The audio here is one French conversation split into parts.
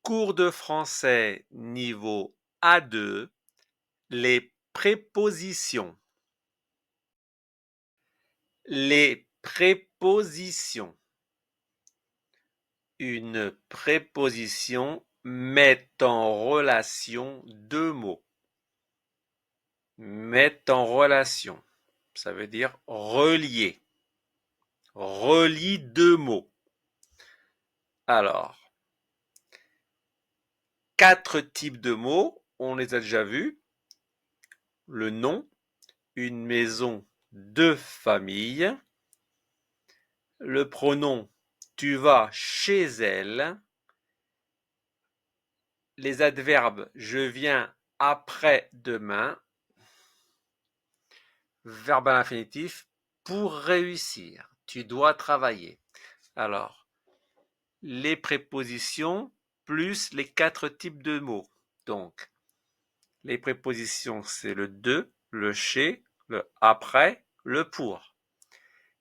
Cours de français niveau A2, les prépositions. Les prépositions. Une préposition met en relation deux mots. Met en relation, ça veut dire relier. Relie deux mots. Alors, 4 types de mots, on les a déjà vus. Le nom, une maison, deux familles. Le pronom tu vas chez elle. Les adverbes je viens après-demain. Verbe à l'infinitif pour réussir. Tu dois travailler. Alors, les prépositions plus les 4 types de mots. Donc, les prépositions, c'est le de, le chez, le après, le pour.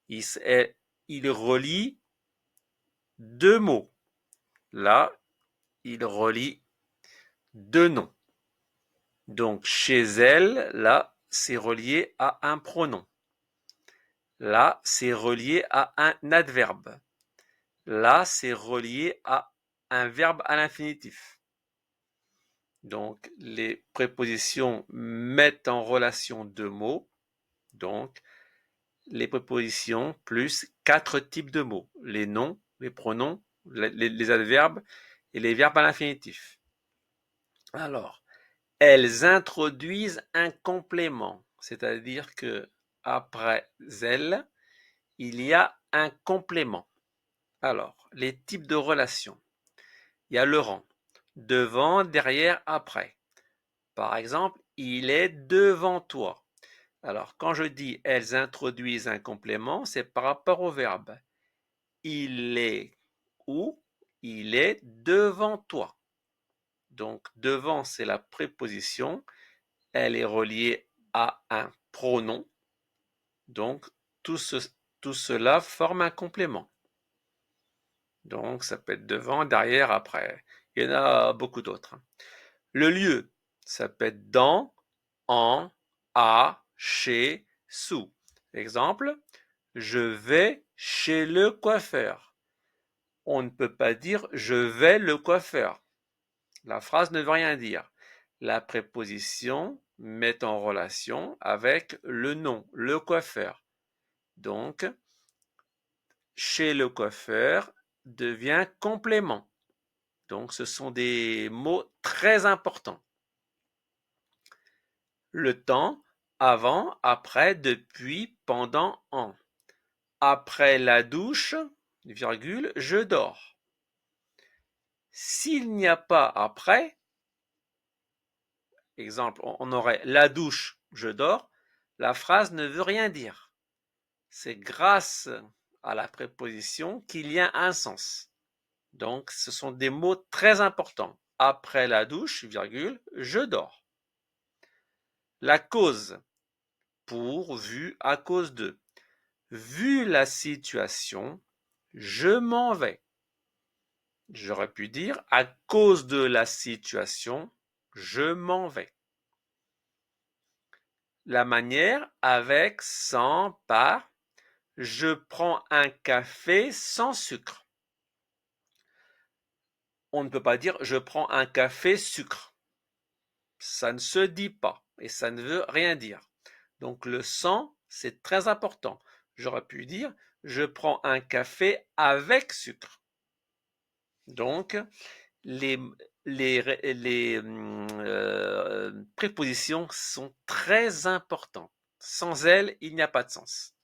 Il relie deux mots. Là, il relie deux noms. Donc, chez elle, là, c'est relié à un pronom. Là, c'est relié à un adverbe. Là, c'est relié à un verbe à l'infinitif. Donc, les prépositions mettent en relation deux mots. Donc, les prépositions plus 4 types de mots. Les noms, les pronoms, les adverbes et les verbes à l'infinitif. Alors, elles introduisent un complément, c'est-à-dire que après elles, il y a un complément. Alors, les types de relations. Il y a le rang. Devant, derrière, après. Par exemple, il est devant toi. Alors, quand je dis elles introduisent un complément, c'est par rapport au verbe. Il est où? Il est devant toi. Donc, devant, c'est la préposition. Elle est reliée à un pronom. Donc, tout cela forme un complément. Donc, ça peut être devant, derrière, après. Il y en a beaucoup d'autres. Le lieu, ça peut être dans, en, à, chez, sous. Exemple, je vais chez le coiffeur. On ne peut pas dire je vais le coiffeur. La phrase ne veut rien dire. La préposition met en relation avec le nom, le coiffeur. Donc, chez le coiffeur devient complément. Donc, ce sont des mots très importants. Le temps, avant, après, depuis, pendant, en. Après la douche, virgule, je dors. S'il n'y a pas après, exemple, on aurait la douche, je dors, la phrase ne veut rien dire. C'est grâce à la préposition qu'il y a un sens. Donc, ce sont des mots très importants. Après la douche, virgule, je dors. La cause, pour, vu, à cause de. Vu la situation, je m'en vais. J'aurais pu dire à cause de la situation, je m'en vais. La manière, avec, sans, par. Je prends un café sans sucre. On ne peut pas dire je prends un café sucre. Ça ne se dit pas et ça ne veut rien dire. Donc le sans, c'est très important. J'aurais pu dire je prends un café avec sucre. Donc les, prépositions sont très importantes. Sans elles, il n'y a pas de sens.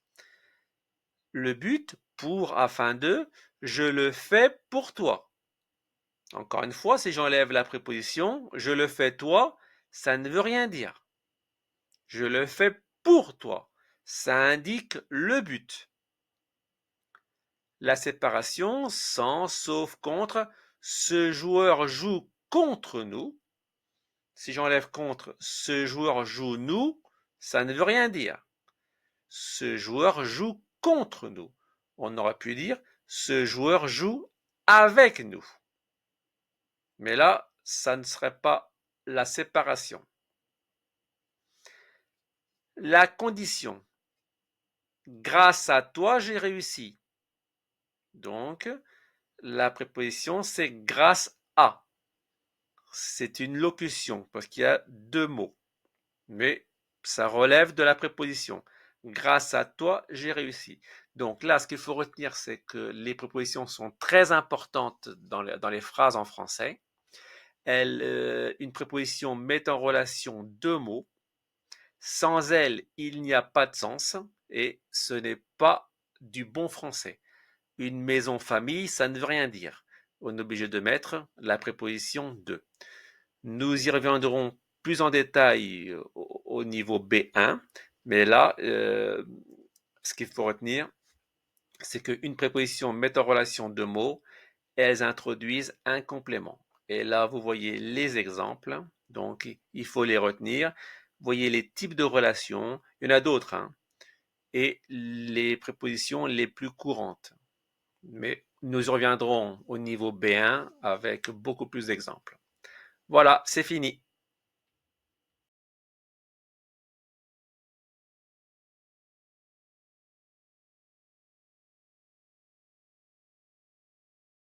Le but, pour, afin de, je le fais pour toi. Encore une fois, si j'enlève la préposition, je le fais toi, ça ne veut rien dire. Je le fais pour toi, ça indique le but. La séparation, sans, sauf, contre, ce joueur joue contre nous. Si j'enlève contre, ce joueur joue nous, ça ne veut rien dire. Ce joueur joue contre nous. On aurait pu dire, ce joueur joue avec nous. Mais là, ça ne serait pas la séparation. La condition. Grâce à toi, j'ai réussi. Donc, la préposition, c'est grâce à. C'est une locution parce qu'il y a deux mots. Mais ça relève de la préposition. Grâce à toi, j'ai réussi. Donc là, ce qu'il faut retenir, c'est que les prépositions sont très importantes dans les phrases en français. Une préposition met en relation deux mots. Sans elle, il n'y a pas de sens et ce n'est pas du bon français. Une maison famille, ça ne veut rien dire. On est obligé de mettre la préposition de. Nous y reviendrons plus en détail au niveau B1, mais là, ce qu'il faut retenir, c'est qu'une préposition met en relation deux mots, elles introduisent un complément. Et là, vous voyez les exemples, donc il faut les retenir. Vous voyez les types de relations, il y en a d'autres, hein, et les prépositions les plus courantes. Mais nous y reviendrons au niveau B1 avec beaucoup plus d'exemples. Voilà, c'est fini.